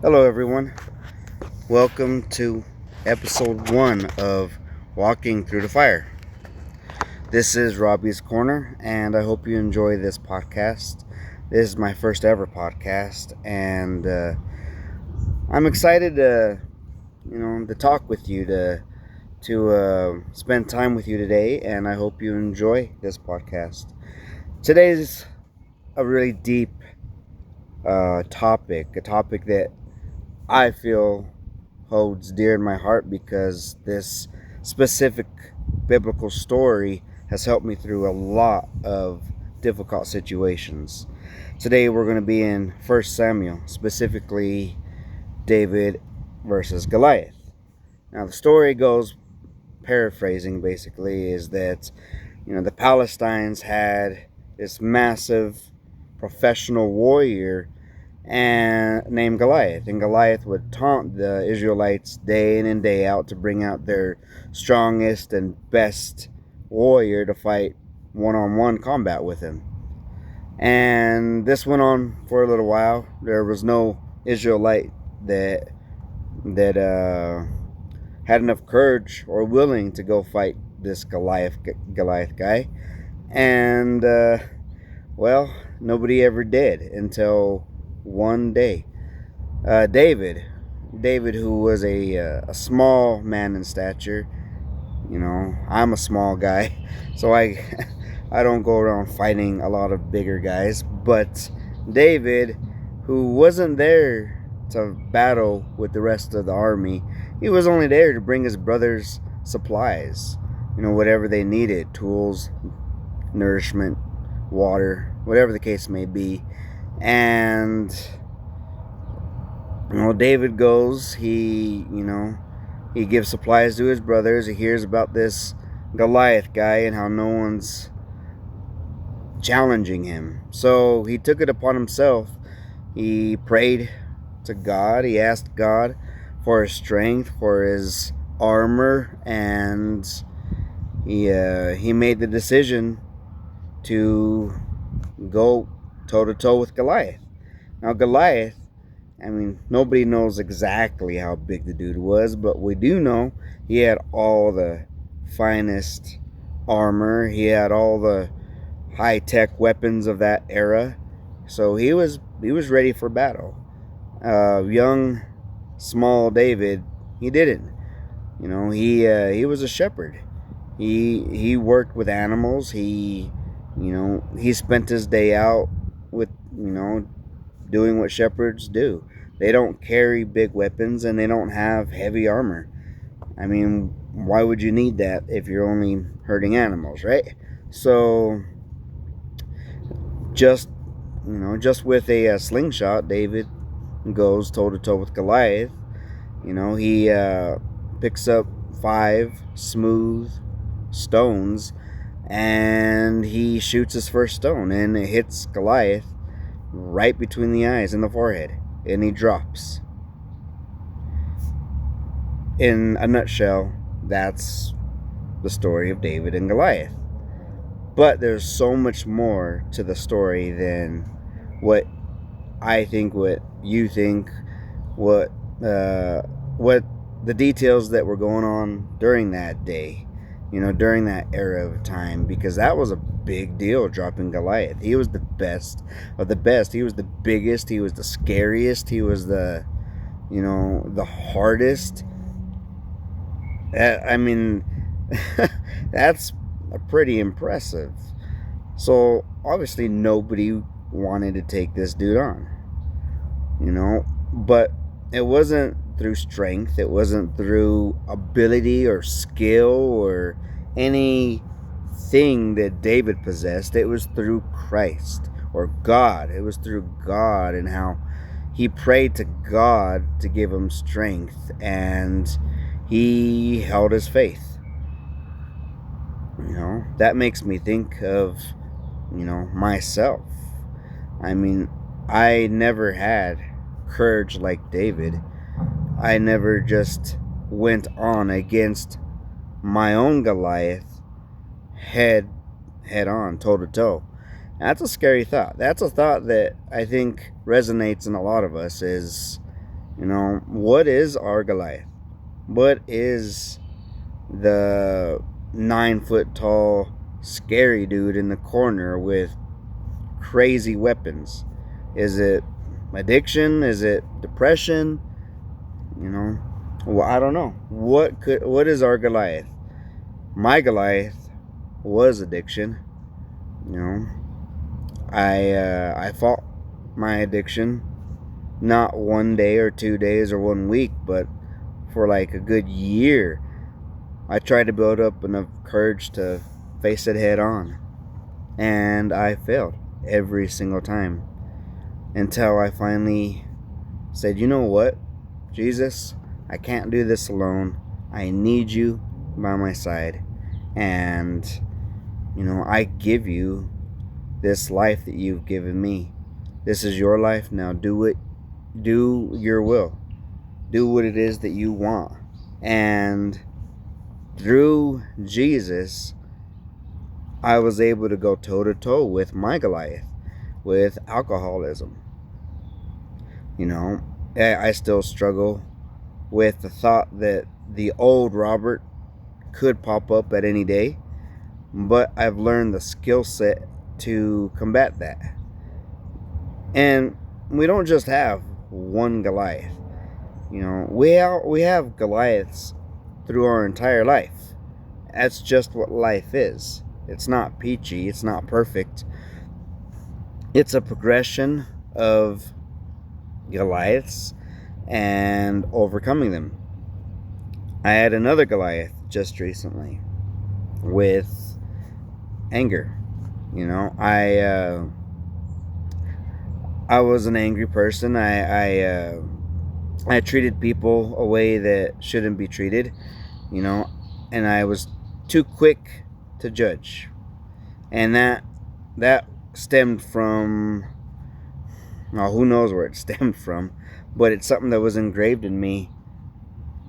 Hello, everyone. Welcome to episode 1 of Walking Through the Fire. This is Robbie's Corner, and I hope you enjoy this podcast. This is my first ever podcast, and I'm excited to talk with you, to spend time with you today, and I hope you enjoy this podcast. Today's a really deep topic, a topic that I feel holds dear in my heart because this specific biblical story has helped me through a lot of difficult situations. Today we're going to be in 1 Samuel, specifically David versus Goliath. Now the story goes, paraphrasing basically, is that the Palestinians had this massive professional warrior and named Goliath. And Goliath would taunt the Israelites day in and day out to bring out their strongest and best warrior to fight one-on-one combat with him. And this went on for a little while. There was no Israelite that had enough courage or willing to go fight this Goliath guy. And nobody ever did until one day. David, who was a small man in stature, I'm a small guy, so I I don't go around fighting a lot of bigger guys. But David, who wasn't there to battle with the rest of the army, he was only there to bring his brothers supplies, whatever they needed, tools, nourishment, water, whatever the case may be. And David goes, he gives supplies to his brothers. He hears about this Goliath guy and how no one's challenging him. So he took it upon himself. He prayed to God. He asked God for his strength, for his armor, and he made the decision to go toe to toe with Goliath. Now Goliath, nobody knows exactly how big the dude was, but we do know he had all the finest armor. He had all the high-tech weapons of that era. So he was ready for battle. Young, small David, he didn't. He was a shepherd. He worked with animals. He spent his day out with, doing what shepherds do. They don't carry big weapons and they don't have heavy armor. Why would you need that if you're only hurting animals, right? So just with a slingshot, David goes toe to toe with Goliath. He picks up 5 smooth stones and he shoots his first stone, and it hits Goliath right between the eyes and the forehead, and he drops. In a nutshell, that's the story of David and Goliath. But there's so much more to the story than what I think, what you think, what the details that were going on during that day, during that era of time, because that was a big deal, dropping Goliath. He was the best of the best. He was the biggest. He was the scariest. He was the hardest. That's pretty impressive. So obviously nobody wanted to take this dude on, but it wasn't through strength. It wasn't through ability or skill or anything that David possessed. It was through Christ or God. It was through God and how he prayed to God to give him strength, and he held his faith. That makes me think of, myself. I never had courage like David. I never just went on against my own Goliath head on, toe to toe. That's a scary thought. That's a thought that I think resonates in a lot of us, is, What is our Goliath? What is the 9 foot tall scary dude in the corner with crazy weapons? Is it addiction? Is it depression? Well, I don't know. What is our Goliath? My Goliath was addiction. You know, I fought my addiction, not 1 day or 2 days or 1 week, but for like a good year. I tried to build up enough courage to face it head on, and I failed every single time until I finally said, you know what, Jesus, I can't do this alone. I need you by my side, and I give you this life that you've given me. This is your life now. Do it. Do your will. Do what it is that you want. And through Jesus, I was able to go toe to toe with my Goliath, with alcoholism. I still struggle with the thought that the old Robert could pop up at any day, but I've learned the skill set to combat that. And we don't just have one Goliath. We have Goliaths through our entire life. That's just what life is. It's not peachy, it's not perfect. It's a progression of Goliaths and overcoming them. I had another Goliath just recently with anger. I was an angry person. I treated people a way that shouldn't be treated, and I was too quick to judge, and that stemmed from, well, who knows where it stemmed from, but it's something that was engraved in me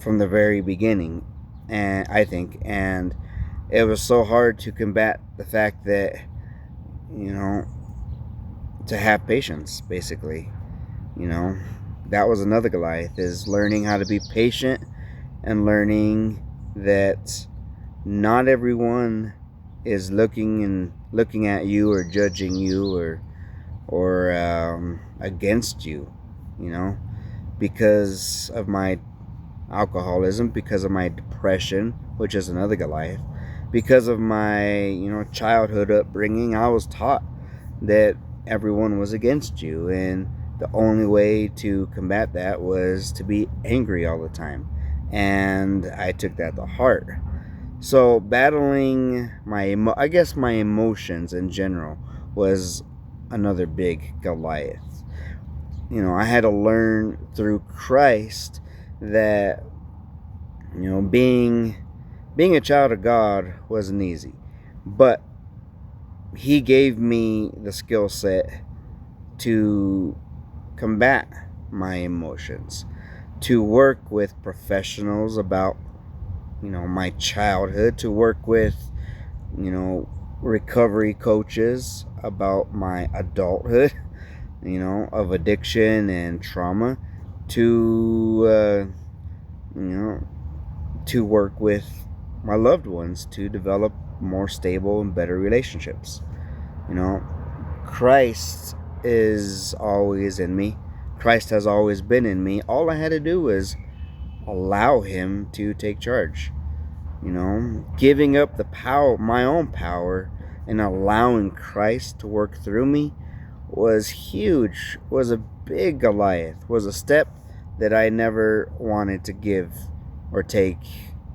from the very beginning, and I think, and it was so hard to combat the fact that, to have patience, basically. That was another Goliath, is learning how to be patient and learning that not everyone is looking at you or judging you or against you, because of my alcoholism, because of my depression, which is another Goliath, because of my childhood upbringing. I was taught that everyone was against you, and the only way to combat that was to be angry all the time, and I took that to heart. So battling my emotions in general was another big Goliath. I had to learn through Christ that being a child of God wasn't easy, but he gave me the skill set to combat my emotions, to work with professionals about my childhood, to work with recovery coaches about my adulthood, of addiction and trauma, to to work with my loved ones to develop more stable and better relationships. Christ is always in me. Christ has always been in me. All I had to do was allow him to take charge. Giving up the power, my own power, and allowing Christ to work through me was huge, was a big Goliath, was a step that I never wanted to give or take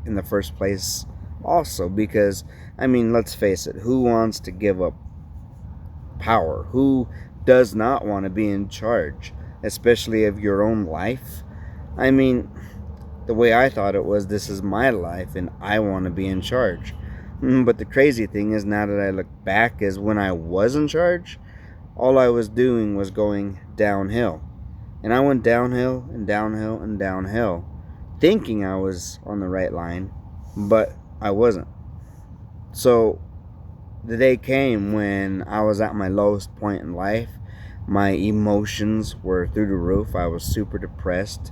in the first place also, because let's face it, who wants to give up power? Who does not want to be in charge, especially of your own life? The way I thought it was, this is my life and I want to be in charge. But the crazy thing is, now that I look back, is when I was in charge, all I was doing was going downhill. And I went downhill and downhill and downhill, thinking I was on the right line, but I wasn't. So the day came when I was at my lowest point in life. My emotions were through the roof. I was super depressed.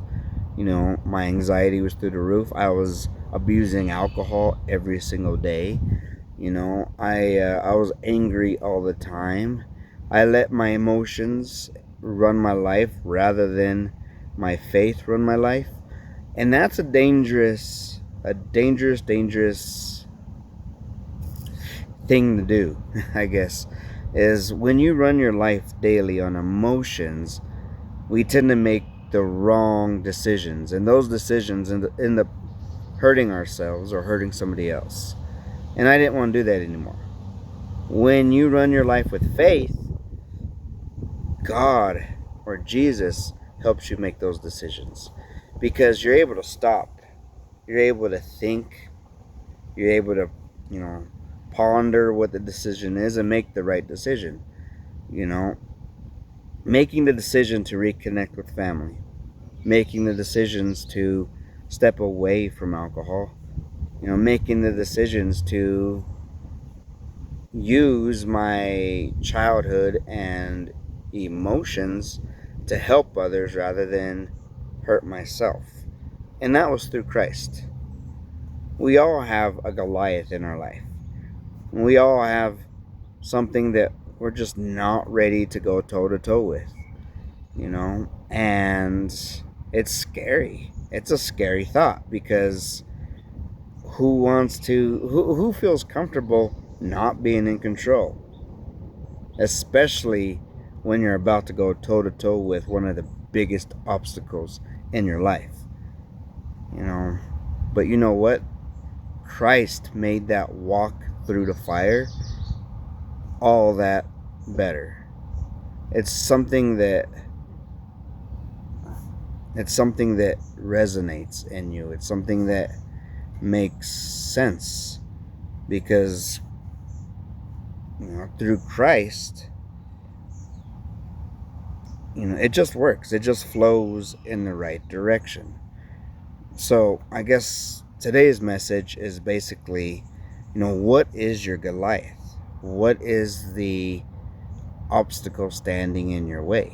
My anxiety was through the roof. I was abusing alcohol every single day. I was angry all the time. I let my emotions run my life rather than my faith run my life. And that's a dangerous thing to do, I guess, is when you run your life daily on emotions, we tend to make the wrong decisions, and those decisions end up hurting ourselves or hurting somebody else. And I didn't want to do that anymore. When you run your life with faith, God or Jesus helps you make those decisions, because you're able to stop, you're able to think, you're able to, ponder what the decision is and make the right decision. You know, making the decision to reconnect with family, making the decisions to step away from alcohol, making the decisions to use my childhood and emotions to help others rather than hurt myself. And that was through Christ. We all have a Goliath in our life. We all have something that we're just not ready to go toe to toe with, and it's scary. It's a scary thought, because who feels comfortable not being in control, especially when you're about to go toe to toe with one of the biggest obstacles in your life. you know but you know what? Christ made that walk through the fire all that better. It's something that resonates in you. It's something that makes sense, because through Christ, it just works. It just flows in the right direction. So I guess today's message is basically, what is your Goliath? What is the obstacle standing in your way?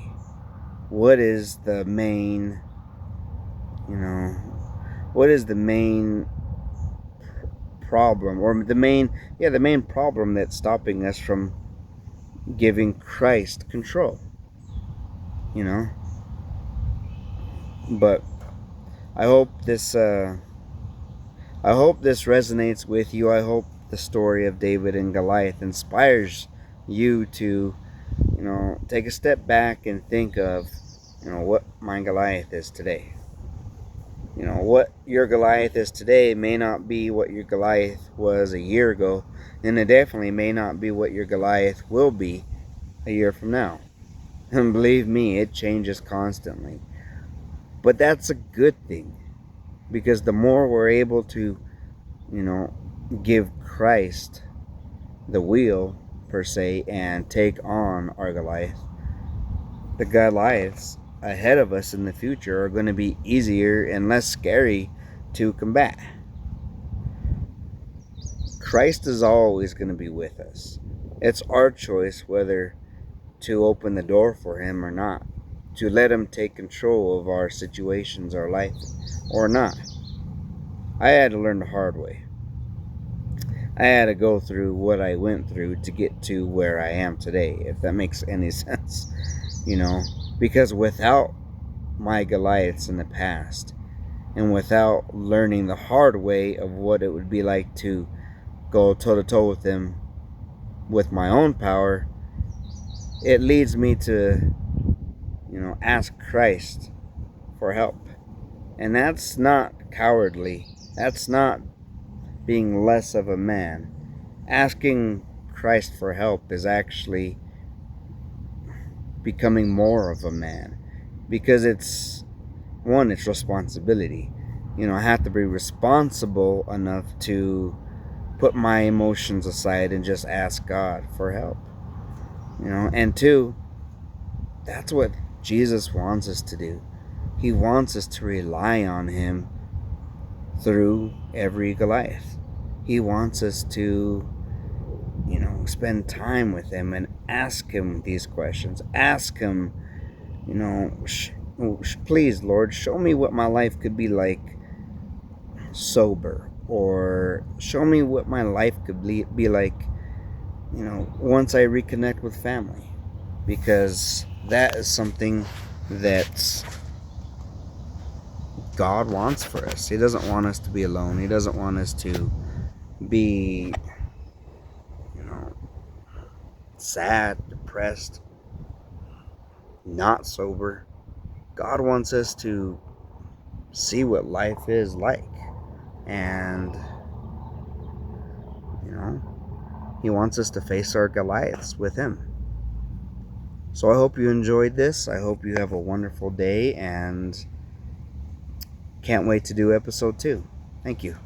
What is the main, what is the main problem, or the main problem that's stopping us from giving Christ control? But I hope this resonates with you. I hope the story of David and Goliath inspires you to, take a step back and think of, what my Goliath is today. What your Goliath is today may not be what your Goliath was a year ago, and it definitely may not be what your Goliath will be a year from now. And believe me, it changes constantly. But that's a good thing, because the more we're able to, give Christ the wheel, per se, and take on our Goliath, the Goliaths ahead of us in the future are going to be easier and less scary to combat. Christ is always going to be with us. It's our choice whether to open the door for him or not, to let him take control of our situations, our life, or not. I had to learn the hard way. I had to go through what I went through to get to where I am today, if that makes any sense. Because without my Goliaths in the past, and without learning the hard way of what it would be like to go toe to toe with them with my own power, it leads me to, ask Christ for help. And that's not cowardly. That's not being less of a man. Asking Christ for help is actually becoming more of a man, because it's responsibility. I have to be responsible enough to put my emotions aside and just ask God for help. And two, that's what Jesus wants us to do. He wants us to rely on him through every Goliath. He wants us to, spend time with him and Ask Him these questions. Ask Him, you know, please, Lord, show me what my life could be like sober, or show me what my life could be like, once I reconnect with family, because that is something that God wants for us. He doesn't want us to be alone. He doesn't want us to be, you know, sad, depressed, not sober. God wants us to see what life is like. And, He wants us to face our Goliaths with Him. So I hope you enjoyed this. I hope you have a wonderful day, and can't wait to do episode 2. Thank you.